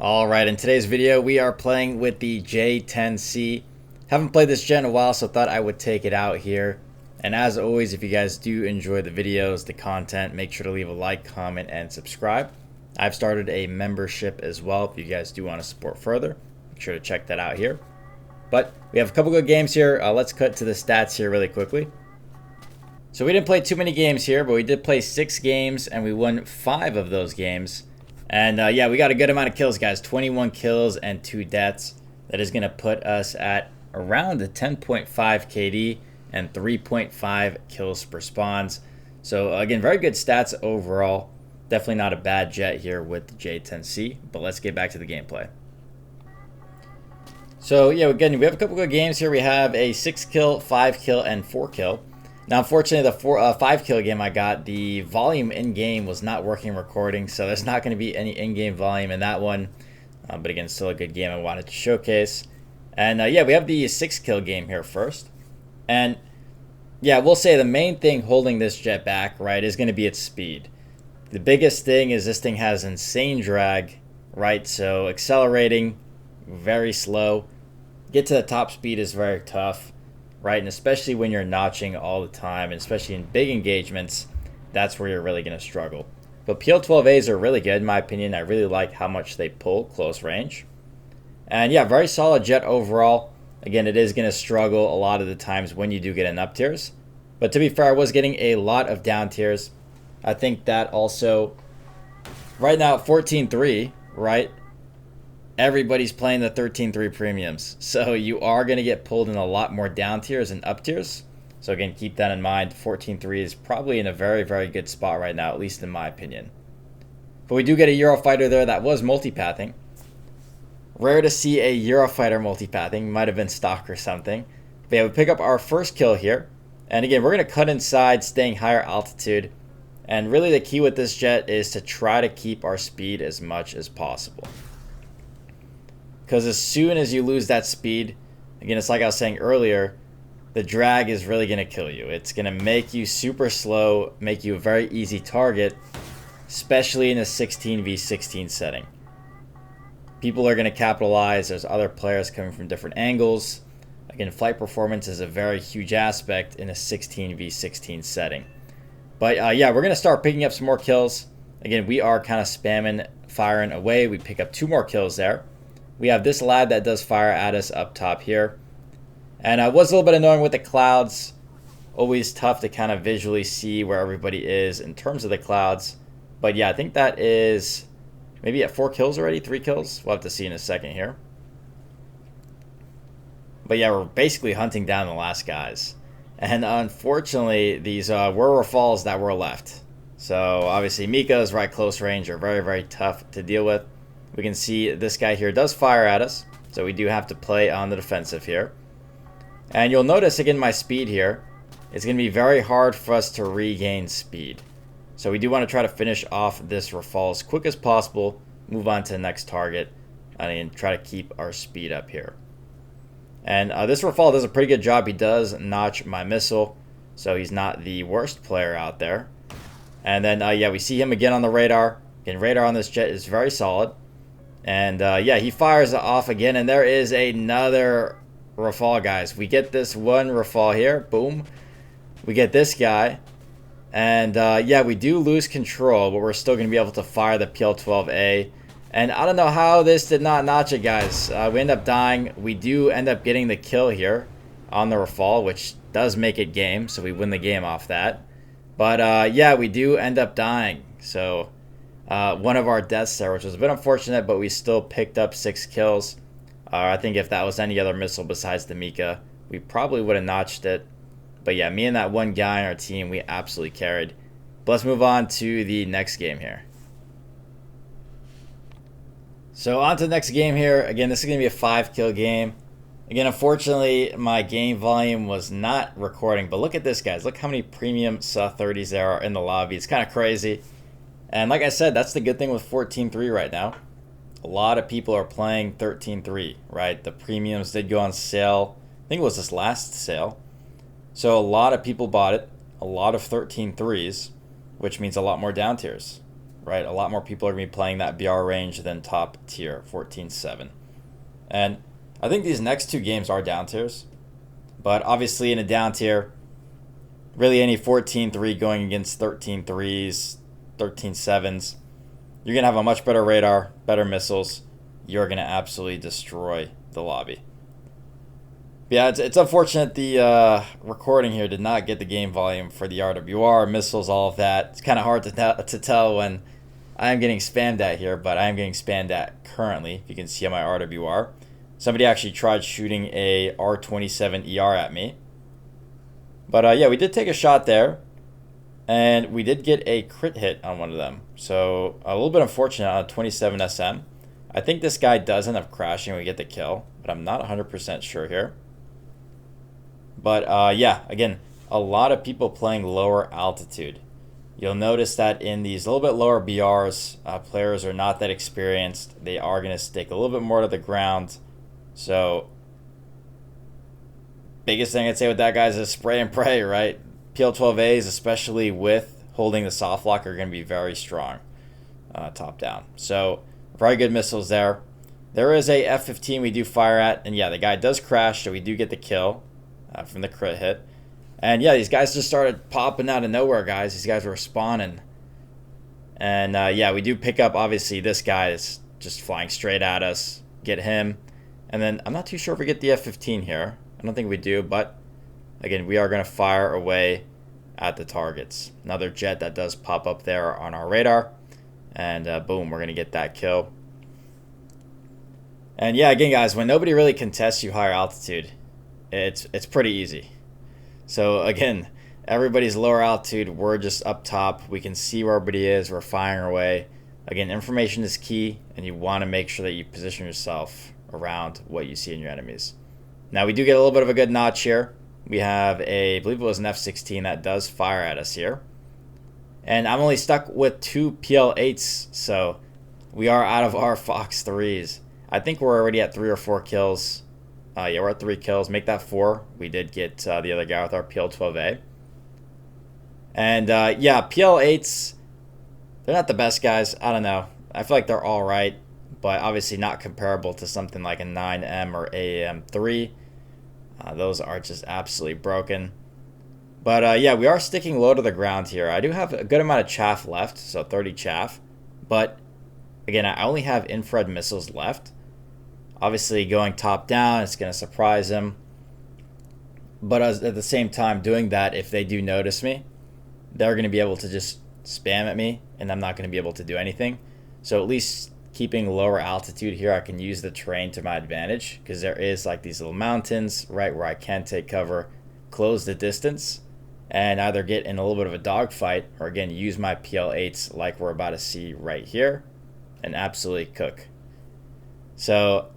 Alright, in today's video we are playing with the J-10C. Haven't played this jet in a while, so thought I would take it out here. And as always, if you guys do enjoy the videos, the content, make sure to leave a like, comment, and subscribe. I've started a membership as well if you guys do want to support further. Make sure to check that out here. But we have a couple good games here. Let's cut to the stats here really quickly. So we didn't play too many games here, but we did play 6 games and we won 5 of those games. And yeah, we got a good amount of kills, guys. 21 kills and 2 deaths. That is going to put us at around a 10.5 KD and 3.5 kills per spawns. So again, very good stats overall. Definitely not a bad jet here with the J-10C. But let's get back to the gameplay. So yeah, again, we have a couple good games here. We have a 6 kill, 5 kill, and 4 kill. Now, unfortunately, the 5 kill game I got, the volume in-game was not working recording, so there's not going to be any in-game volume in that one. But again, still a good game I wanted to showcase. And yeah, we have the 6 kill game here first. And yeah, we'll say the main thing holding this jet back, right, is going to be its speed. The biggest thing is this thing has insane drag, right? So accelerating, very slow. Get to the top speed is very tough. Right, and especially when you're notching all the time, and especially in big engagements, that's where you're really going to struggle. But PL-12As are really good, in my opinion. I really like how much they pull close range. And yeah, very solid jet overall. Again, it is going to struggle a lot of the times when you do get in up tiers. But to be fair, I was getting a lot of down tiers. I think that also, right now at 14.3, right? Everybody's playing the 13.3 premiums. So you are going to get pulled in a lot more down tiers and up tiers. So again, keep that in mind. 14.3 is probably in a very, very good spot right now, at least in my opinion. But we do get a Eurofighter there that was multipathing. Rare to see a Eurofighter multipathing. Might have been stock or something. But yeah, we pick up our first kill here. And again, we're going to cut inside, staying higher altitude. And really the key with this jet is to try to keep our speed as much as possible. Because as soon as you lose that speed, again, it's like I was saying earlier, the drag is really going to kill you. It's going to make you super slow, make you a very easy target, especially in a 16v16 setting. People are going to capitalize. There's other players coming from different angles. Again, flight performance is a very huge aspect in a 16v16 setting. But yeah, we're going to start picking up some more kills. Again, we are kind of spamming, firing away. We pick up 2 more kills there. We have this lad that does fire at us up top here. And it was a little bit annoying with the clouds. Always tough to kind of visually see where everybody is in terms of the clouds. But yeah, I think that is maybe at 4 kills already, 3 kills. We'll have to see in a second here. But yeah, we're basically hunting down the last guys. And unfortunately, these were falls that were left. So obviously Mika's right close range are very, very tough to deal with. We can see this guy here does fire at us, so we do have to play on the defensive here. And you'll notice, again, my speed here. It's going to be very hard for us to regain speed. So we do want to try to finish off this Rafale as quick as possible, move on to the next target, and try to keep our speed up here. And this Rafale does a pretty good job. He does notch my missile, so he's not the worst player out there. And then, yeah, we see him again on the radar. Again, radar on this jet is very solid. And yeah, he fires it off again, and there is another Rafale, guys. We get this one Rafale here, boom. We get this guy, and yeah, we do lose control, but we're still going to be able to fire the PL-12A. And I don't know how this did not notch it, guys. We end up dying. We do end up getting the kill here on the Rafale, which does make it game, so we win the game off that. But yeah, we do end up dying, so... one of our deaths there, which was a bit unfortunate, but we still picked up 6 kills. I think if that was any other missile besides the Mika, we probably would have notched it. But yeah, me and that one guy on our team, we absolutely carried. But let's move on to the next game here. So on to the next game here. Again, this is going to be a 5 kill game. Again, unfortunately, my game volume was not recording. But look at this, guys. Look how many premium SA-30s there are in the lobby. It's kind of crazy. And like I said, that's the good thing with 14.3 right now. A lot of people are playing 13.3, right? The premiums did go on sale. I think it was this last sale. So a lot of people bought it. A lot of 13.3s, which means a lot more down tiers. right? A lot more people are going to be playing that BR range than top tier, 14-7. And I think these next two games are down tiers. But obviously in a down tier, really any 14-3 going against 13-3s, 13-7s, you're going to have a much better radar, better missiles. You're going to absolutely destroy the lobby. Yeah, it's unfortunate the recording here did not get the game volume for the RWR, missiles, all of that. It's kind of hard to tell when I am getting spammed at here, but I am getting spammed at currently. If you can see on my RWR. Somebody actually tried shooting a R27ER at me. But yeah, we did take a shot there. And we did get a crit hit on one of them. So a little bit unfortunate on a 27 SM. I think this guy does end up crashing when we get the kill, but I'm not 100% sure here. But yeah, again, a lot of people playing lower altitude. You'll notice that in these little bit lower BRs, players are not that experienced. They are going to stick a little bit more to the ground. So biggest thing I'd say with that, guys, is spray and pray, right? PL12As, especially with holding the soft lock, are going to be very strong top down. So very good missiles there. There is a F-15 we do fire at, and yeah, the guy does crash, so we do get the kill from the crit hit. And yeah, these guys just started popping out of nowhere, guys. These guys were spawning. And yeah, we do pick up, obviously, this guy is just flying straight at us. Get him. And then I'm not too sure if we get the F-15 here. I don't think we do, but again, we are going to fire away at the targets. Another jet that does pop up there on our radar. And boom, we're going to get that kill. And yeah, again, guys, when nobody really contests you higher altitude, it's pretty easy. So again, everybody's lower altitude. We're just up top. We can see where everybody is. We're firing away. Again, information is key, and you want to make sure that you position yourself around what you see in your enemies. Now, we do get a little bit of a good notch here. We have I believe it was an F-16 that does fire at us here. And I'm only stuck with 2 PL-8s, so we are out of our Fox 3s. I think we're already at 3 or 4 kills. Yeah, we're at 3 kills. Make that 4. We did get the other guy with our PL-12A. And yeah, PL-8s, they're not the best guys. I don't know. I feel like they're all right, but obviously not comparable to something like a 9M or AAM-3. Those are just absolutely broken. But yeah, we are sticking low to the ground here. I do have a good amount of chaff left, so 30 chaff. But again, I only have infrared missiles left. Obviously, going top down, it's going to surprise them. But at the same time, doing that, if they do notice me, they're going to be able to just spam at me, and I'm not going to be able to do anything. So at least keeping lower altitude here, I can use the terrain to my advantage, because there is like these little mountains right where I can take cover, close the distance, and either get in a little bit of a dogfight, or again, use my PL-8s like we're about to see right here, and absolutely cook. So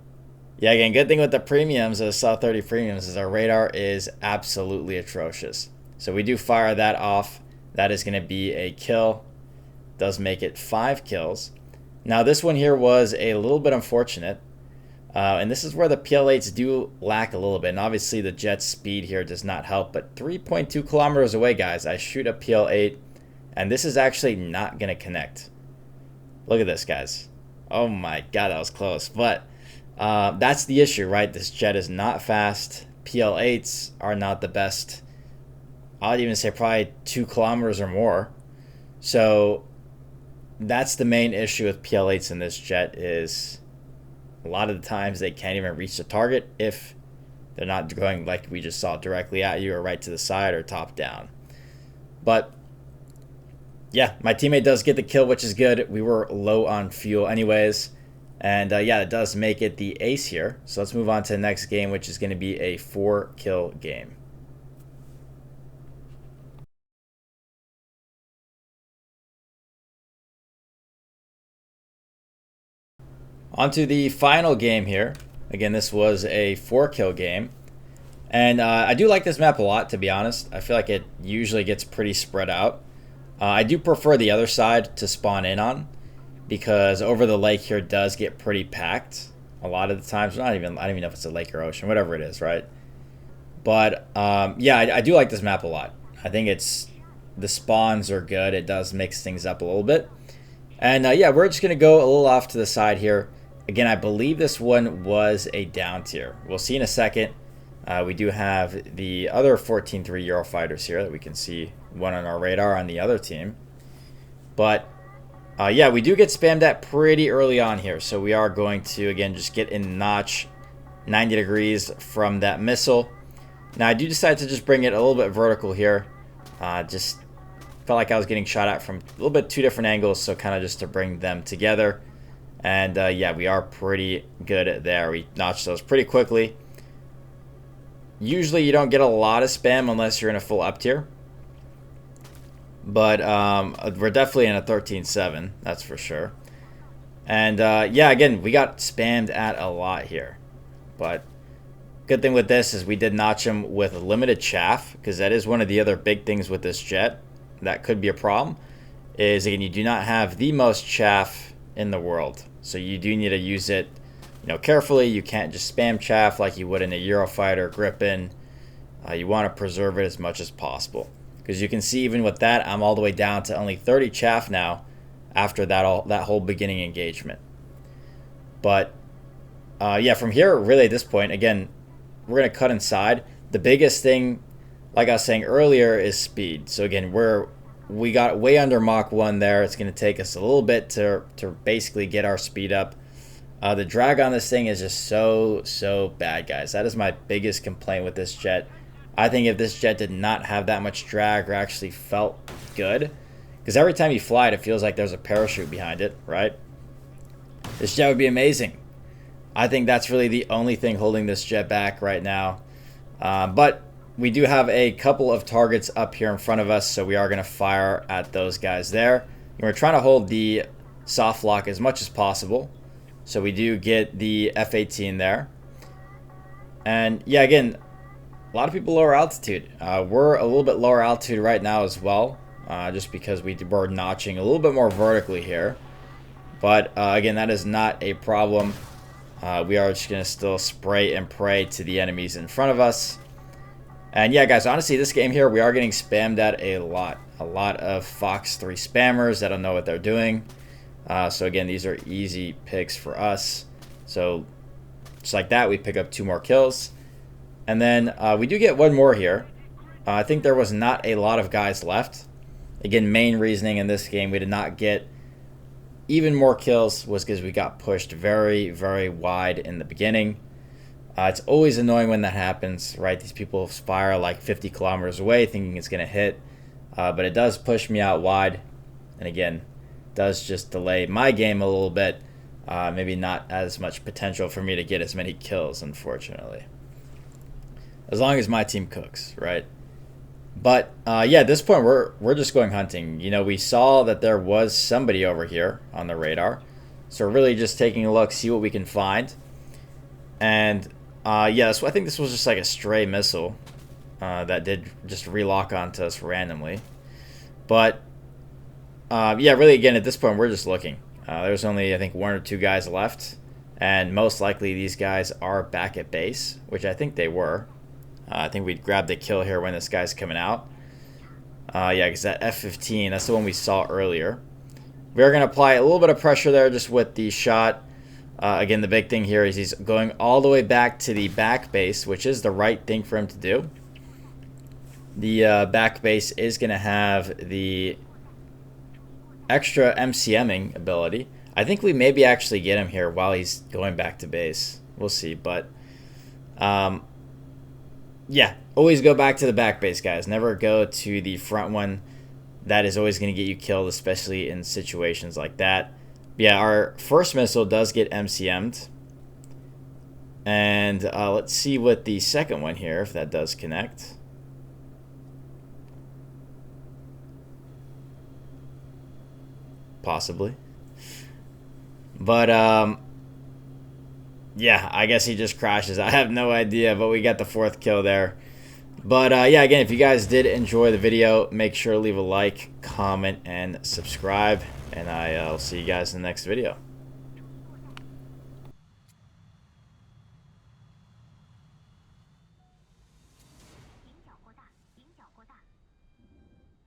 yeah, again, good thing with the premiums, the South 30 premiums, is our radar is absolutely atrocious. So we do fire that off. That is going to be a kill. Does make it 5 kills. Now this one here was a little bit unfortunate. And this is where the PL-8s do lack a little bit. And obviously the jet speed here does not help. But 3.2 kilometers away, guys, I shoot a PL-8. And this is actually not going to connect. Look at this, guys. Oh my god, that was close. But that's the issue, right? This jet is not fast. PL-8s are not the best. I'd even say probably 2 kilometers or more. So that's the main issue with PL-8s in this jet, is a lot of the times they can't even reach the target if they're not going, like we just saw, directly at you or right to the side or top down. But yeah, my teammate does get the kill, which is good. We were low on fuel anyways. And yeah, it does make it the ace here. So let's move on to the next game, which is going to be a 4-kill game. On to the final game here. Again, this was a 4-kill game. And I do like this map a lot, to be honest. I feel like it usually gets pretty spread out. I do prefer the other side to spawn in on, because over the lake here does get pretty packed a lot of the times. I don't even know if it's a lake or ocean, whatever it is, right? But yeah, I do like this map a lot. I think the spawns are good. It does mix things up a little bit. And yeah, we're just going to go a little off to the side here. Again, I believe this one was a down tier. We'll see in a second. We do have the other 14-3 Eurofighters here that we can see one on our radar on the other team. But yeah, we do get spammed at pretty early on here. So we are going to, again, just get in notch 90 degrees from that missile. Now I do decide to just bring it a little bit vertical here. Just felt like I was getting shot at from a little bit two different angles, so kind of just to bring them together. And yeah, we are pretty good there. We notched those pretty quickly. Usually you don't get a lot of spam unless you're in a full up tier. But we're definitely in a 13-7, that's for sure. And yeah, again, we got spammed at a lot here. But good thing with this is we did notch him with limited chaff, because that is one of the other big things with this jet that could be a problem, is again, you do not have the most chaff in the world. So you do need to use it, you know, carefully. You can't just spam chaff like you would in a Eurofighter, Gripen. You want to preserve it as much as possible. Because you can see even with that, I'm all the way down to only 30 chaff now after that whole beginning engagement. But yeah, from here, really at this point, again, we're going to cut inside. The biggest thing, like I was saying earlier, is speed. So again, we got way under Mach 1 there. It's going to take us a little bit to basically get our speed up. The drag on this thing is just so bad, guys. That is my biggest complaint with this jet. I think if this jet did not have that much drag or actually felt good, because every time you fly it, it feels like there's a parachute behind it, right? This jet would be amazing. I think that's really the only thing holding this jet back right now. But we do have a couple of targets up here in front of us, so we are going to fire at those guys there. And we're trying to hold the soft lock as much as possible. So we do get the F-18 there. And yeah, again, a lot of people lower altitude. We're a little bit lower altitude right now as well, just because we're notching a little bit more vertically here. But again, that is not a problem. We are just going to still spray and pray to the enemies in front of us. And yeah, guys, honestly, this game here, we are getting spammed at a lot. A lot of Fox 3 spammers that don't know what they're doing. So again, these are easy picks for us. So just like that, we pick up 2 more kills. And then we do get one more here. I think there was not a lot of guys left. Again, main reasoning in this game we did not get even more kills was because we got pushed very, very wide in the beginning. It's always annoying when that happens, right? These people fire like 50 kilometers away thinking it's going to hit. But it does push me out wide. And again, does just delay my game a little bit. Maybe not as much potential for me to get as many kills, unfortunately. As long as my team cooks, right? But yeah, at this point, we're just going hunting. You know, we saw that there was somebody over here on the radar. So we're really just taking a look, see what we can find. And yeah, so I think this was just like a stray missile that did just relock onto us randomly. But yeah, really, again, at this point, we're just looking. There's only, I think, 1 or 2 guys left. And most likely these guys are back at base, which I think they were. I think we grabbed the kill here when this guy's coming out. Yeah, because that F-15, that's the one we saw earlier. We're going to apply a little bit of pressure there just with the shot. Again, the big thing here is he's going all the way back to the back base, which is the right thing for him to do. The back base is going to have the extra MCMing ability. I think we maybe actually get him here while he's going back to base. We'll see, but yeah, always go back to the back base, guys. Never go to the front one. That is always going to get you killed, especially in situations like that. Yeah, our first missile does get MCM'd. And let's see what the second one here, if that does connect. Possibly. But yeah, I guess he just crashes. I have no idea, but we got the 4th kill there. But yeah, again, if you guys did enjoy the video, make sure to leave a like, comment, and subscribe. And I'll see you guys in the next video.